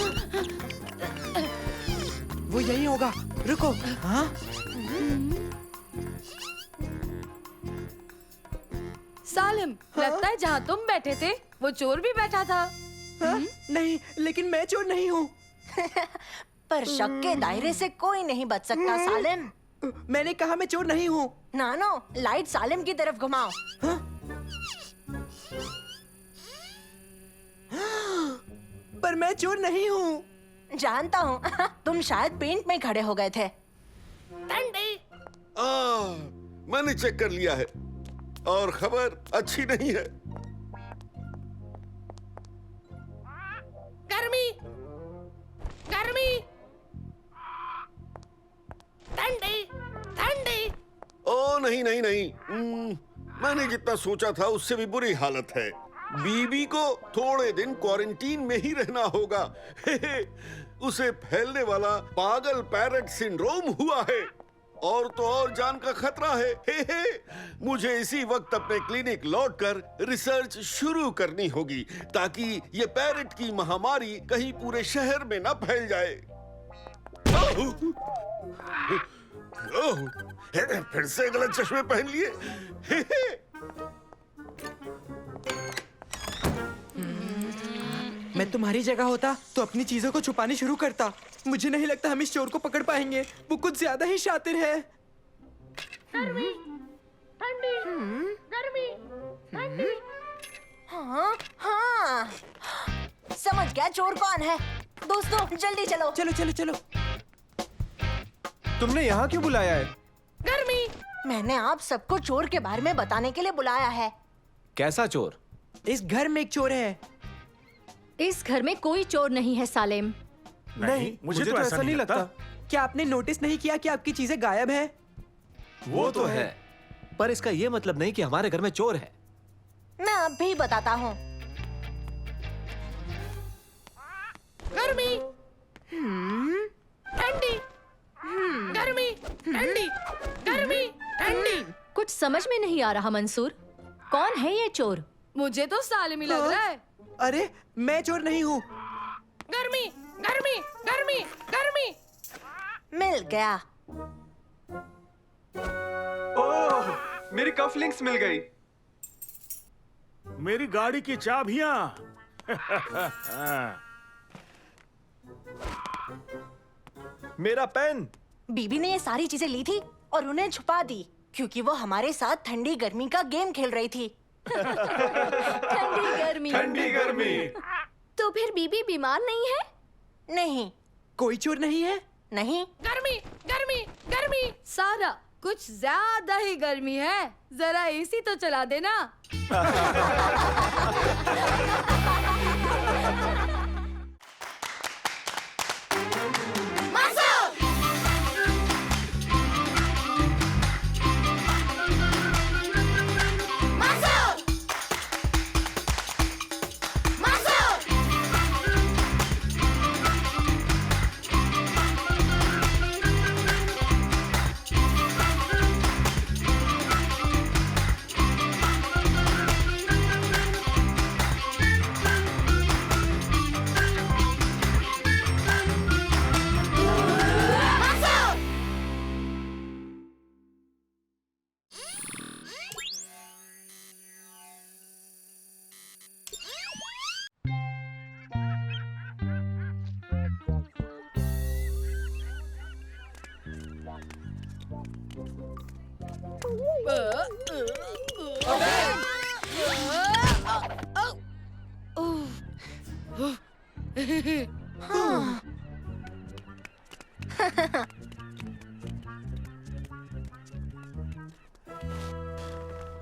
वो यही होगा। रुको। हाँ, सालिम, लगता है जहाँ तुम बैठे थे वो चोर भी बैठा था। हाँ? नहीं, लेकिन मैं चोर नहीं हूँ। पर शक के दायरे से कोई नहीं बच सकता सालिम। मैंने कहा मैं चोर नहीं हूँ। नानो, लाइट सालिम की तरफ घुमाओ। हाँ? पर मैं चोर नहीं हूँ। जानता हूँ। तुम शायद पेंट में खड़े हो गए थे। मैंने चेक कर लिया है और खबर अच्छी नहीं है। गर्मी नहीं नहीं नहीं, मैंने जितना सोचा था उससे भी बुरी हालत है। बीबी को थोड़े दिन क्वारंटीन में ही रहना होगा। उसे फैलने वाला पागल पैरट सिंड्रोम हुआ है और तो और जान का खतरा है। मुझे इसी वक्त अपने क्लिनिक लौटकर रिसर्च शुरू करनी होगी ताकि ये पैरट की महामारी कहीं पूरे शहर में न फैल जाए। ओह, फिर से गलत चश्मे पहन लिए। मैं तुम्हारी जगह होता तो अपनी चीजों को छुपानी शुरू करता। मुझे नहीं लगता हम इस चोर को पकड़ पाएंगे। वो कुछ ज्यादा ही शातिर है। गर्मी, ठंडी, गर्मी, ठंडी। हाँ हाँ, समझ गया चोर कौन है। दोस्तों जल्दी चलो। चलो चलो चलो। तुमने यहाँ क्यों बुलाया है? गर्मी। मैंने आप सबको चोर के बारे में बताने के लिए बुलाया है। कैसा चोर? इस घर में एक चोर है। इस घर में कोई चोर नहीं है सालेम। नहीं, मुझे तो ऐसा नहीं लगता। क्या आपने नोटिस नहीं किया कि आपकी चीजें गायब हैं? वो तो है, पर इसका ये मतलब नहीं कि हमारे घर में चोर है। मैं अब भी बताता हूँ। गर्मी, ठंडी, गर्मी, ठंडी, गर्मी, ठंडी। कुछ समझ में नहीं आ रहा मंसूर। कौन है ये चोर? मुझे तो सालिम ही लग रहा है। अरे मैं चोर नहीं हूँ। गर्मी, गर्मी, गर्मी, गर्मी। मिल गया। ओह, मेरी कफलिंग्स मिल गई। मेरी गाड़ी की चाबियां। मेरा पेन। बीबी ने ये सारी चीजें ली थी और उन्हें छुपा दी क्योंकि वो हमारे साथ ठंडी गर्मी का गेम खेल रही थी। ठंडी गर्मी। ठंडी गर्मी। तो फिर बीबी बीमार नहीं है? नहीं। कोई चोर नहीं है? नहीं। गर्मी, गर्मी, गर्मी। सारा कुछ ज्यादा ही गर्मी है। जरा एसी तो चला देना।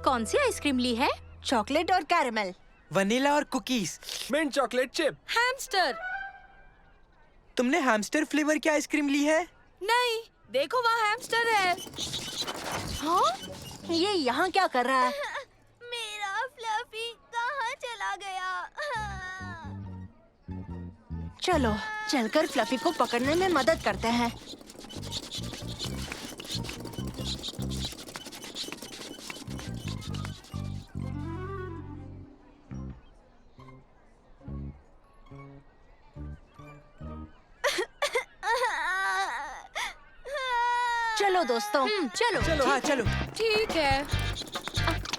कौन सी आइसक्रीम ली है? चॉकलेट और कैरेमल। वनीला और cookies. Mint chocolate chip. Hamster. तुमने हैमस्टर फ्लेवर की आइसक्रीम ली है? नहीं, देखो वहाँ हैमस्टर है। हाँ? ये यहाँ क्या कर रहा है? मेरा फ्लफी कहाँ चला गया? चलो चलकर फ्लफी को पकड़ने में मदद करते हैं। चलो दोस्तों, चलो। चलो हाँ चलो। ठीक है।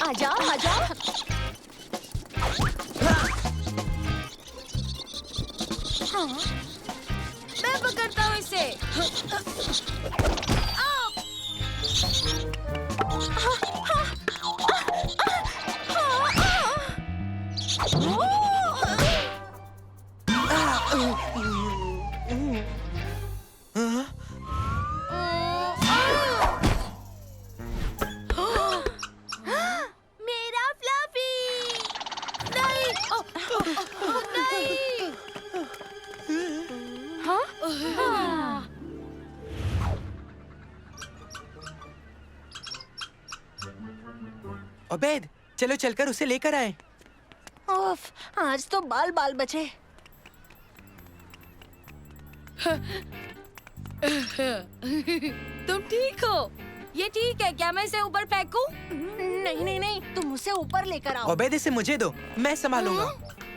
आ जाओ, आ जाओ। हाँ? मैं पकड़ता हूँ इसे। मेरा फ्लफी। नहीं। नहीं। ओबेद, चलो चलकर उसे लेकर आए। उफ, आज तो बाल बाल बचे। तुम ठीक हो? ये ठीक है क्या मैं इसे ऊपर फेंकूं? नहीं नहीं नहीं, तुम उसे ऊपर लेकर आओ। ओबेद, इसे मुझे दो, मैं संभालूंगा।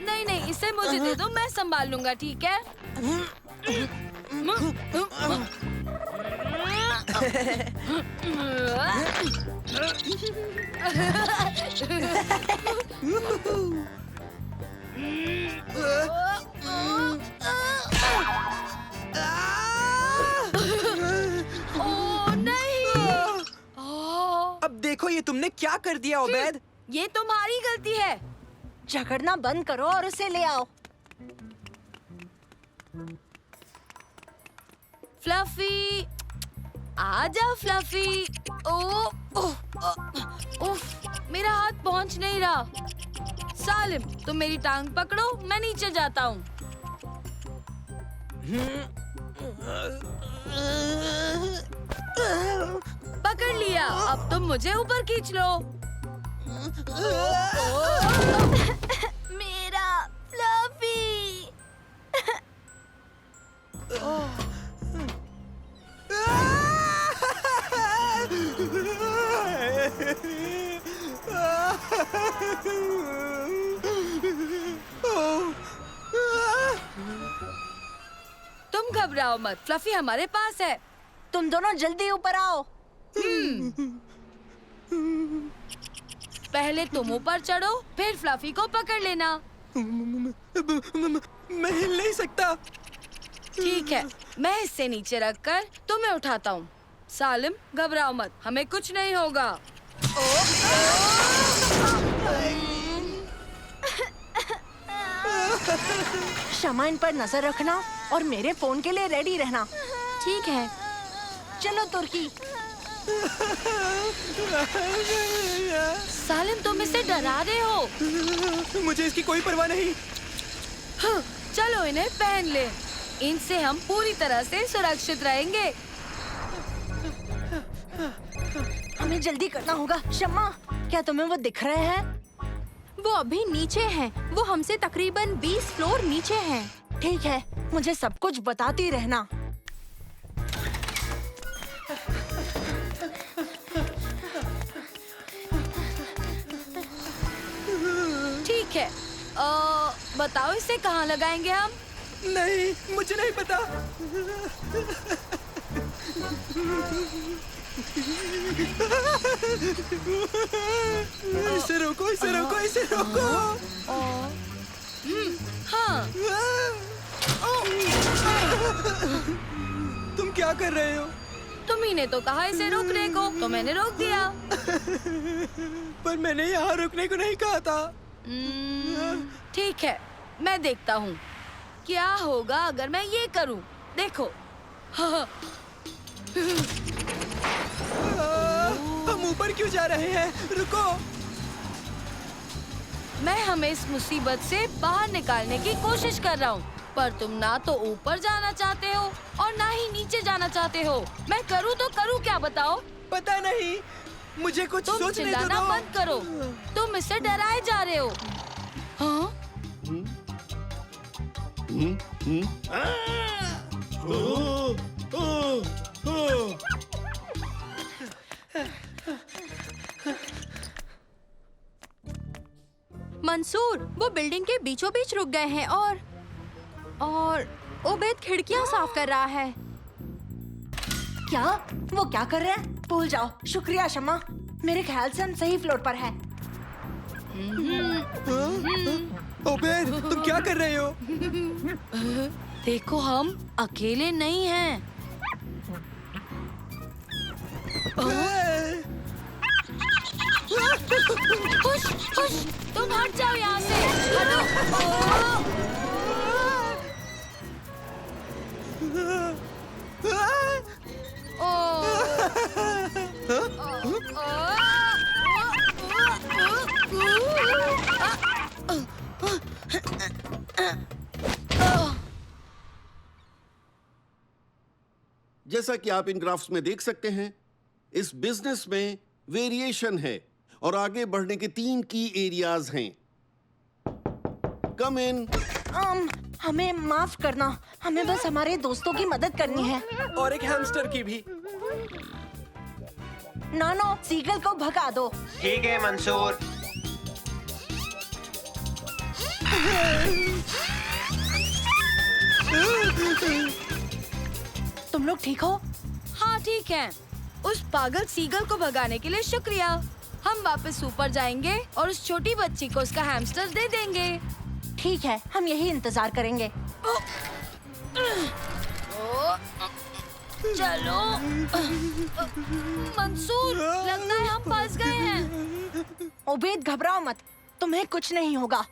नहीं नहीं, इसे मुझे दे दो, मैं संभाल लूंगा, ठीक है? ओह नहीं! अब देखो ये तुमने क्या कर दिया ओबेद। ये तुम्हारी गलती है। झगड़ना बंद करो और उसे ले आओ। फ्लफी, आजा फ्लफी। उफ, मेरा हाथ पहुंच नहीं रहा। सालिम, तुम मेरी टांग पकड़ो, मैं नीचे जाता हूँ। पकड़ लिया, अब तुम मुझे ऊपर खींच लो। मेरा फ्लफी। तुम घबराओ मत, फ्लफी हमारे पास है। तुम दोनों जल्दी ऊपर आओ। पहले तुम ऊपर चढ़ो, फिर फ्लफी को पकड़ लेना। मैं हिल नहीं सकता। ठीक है, मैं इससे नीचे रखकर तुम्हें उठाता हूँ। सालिम, घबराओ मत, हमें कुछ नहीं होगा। शमा, इन पर नजर रखना और मेरे फोन के लिए रेडी रहना। ठीक है। चलो तुर्की। सालिम, तुम इसे डरा रहे हो। मुझे इसकी कोई परवाह नहीं। हाँ, चलो इन्हें पहन ले, इनसे हम पूरी तरह से सुरक्षित रहेंगे। हमें जल्दी करना होगा। शमा, क्या तुम्हें वो दिख रहे हैं? वो अभी नीचे हैं। वो हमसे तकरीबन 20 फ्लोर नीचे हैं। ठीक है, मुझे सब कुछ बताती रहना। ठीक है, बताओ इसे कहाँ लगाएंगे हम? नहीं, मुझे नहीं पता। इसे रोको, इसे रोको, इसे रोको। हाँ। तुम क्या कर रहे हो? तुम ही ने तो कहा इसे रोकने को, तो मैंने रोक दिया। पर मैंने यहाँ रुकने को नहीं कहा था। ठीक है, मैं देखता हूँ क्या होगा अगर मैं ये करूँ। देखो। हम ऊपर क्यों जा रहे हैं? रुको। मैं हमें इस मुसीबत से बाहर निकालने की कोशिश कर रहा हूँ, पर तुम ना तो ऊपर जाना चाहते हो और ना ही नीचे जाना चाहते हो। मैं करूँ तो करूँ क्या, बताओ? पता नहीं, मुझे कुछ तुम सोचने दो। चिल्लाना बंद करो, तुम इससे डराए जा रहे हो। हाँ? मंसूर, वो बिल्डिंग के बीचों बीच रुक गए हैं और ओबेद खिड़कियां साफ कर रहा है। क्या? वो क्या कर रहे हैं? भूल जाओ। शुक्रिया शमा, मेरे ख्याल से हम सही फ्लोर पर हैं। ओबेद, तुम क्या कर रहे हो? देखो, हम अकेले नहीं हैं। खुश, खुश, तुम हट जाओ यहाँ से। हटो। जैसा कि आप इन ग्राफ्स में देख सकते हैं, इस बिजनेस में वेरिएशन है और आगे बढ़ने के 3 की एरियाज हैं। कम इन। हमें माफ करना, हमें बस हमारे दोस्तों की मदद करनी है। और एक हैमस्टर की भी। नानो, सीगल को भगा दो। ठीक है मंसूर। तुम लोग ठीक हो? हाँ ठीक है। उस पागल सीगल को भगाने के लिए शुक्रिया। हम वापस ऊपर जाएंगे और उस छोटी बच्ची को उसका हैमस्टर दे देंगे। ठीक है, हम यही इंतजार करेंगे। चलो मंसूर, लगता है हम फंस गए हैं। उबैद घबराओ मत, तुम्हें कुछ नहीं होगा।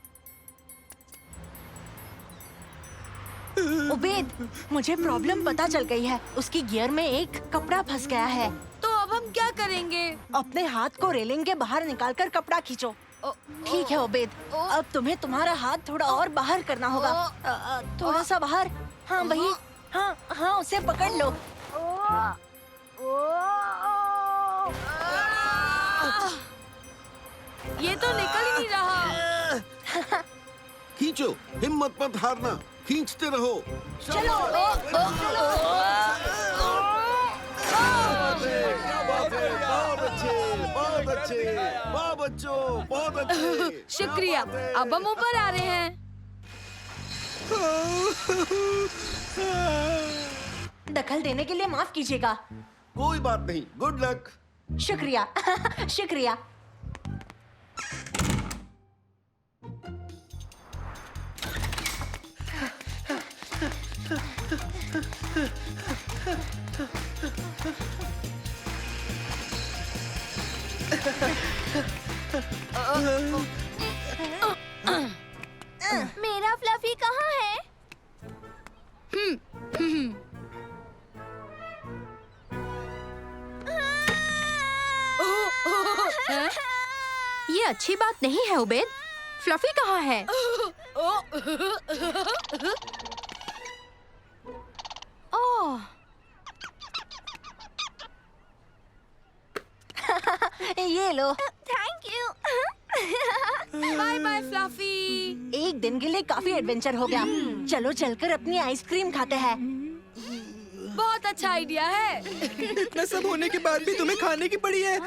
उबैद, मुझे प्रॉब्लम पता चल गई है। उसकी गियर में एक कपड़ा फंस गया है। तो अब हम क्या करेंगे? अपने हाथ को रेलिंग के बाहर निकालकर कपड़ा खींचो। ठीक है उबैद, अब तुम्हें तुम्हारा हाथ थोड़ा और बाहर करना होगा। थोड़ा सा बाहर। हाँ वही, हाँ हाँ, उसे पकड़ लो। ये तो निकल ही नहीं रहा। खींचो, हिम्मत मत हारना, खींचते रहो। चलो। बहुत अच्छे, वाह बच्चों, बहुत अच्छे। शुक्रिया, अब हम ऊपर आ रहे हैं। दखल देने के लिए माफ कीजिएगा। कोई बात नहीं, गुड लक। शुक्रिया। शुक्रिया। मेरा फ्लफी कहाँ है? ये अच्छी बात नहीं है उबैद। फ्लफी कहाँ है? ओह, ये लो। Thank you. Bye bye Fluffy. एक दिन के लिए काफी एडवेंचर हो गया। चलो चलकर अपनी आइसक्रीम खाते हैं। बहुत अच्छा आइडिया है। इतना सब होने के बाद भी तुम्हें खाने की पड़ी है।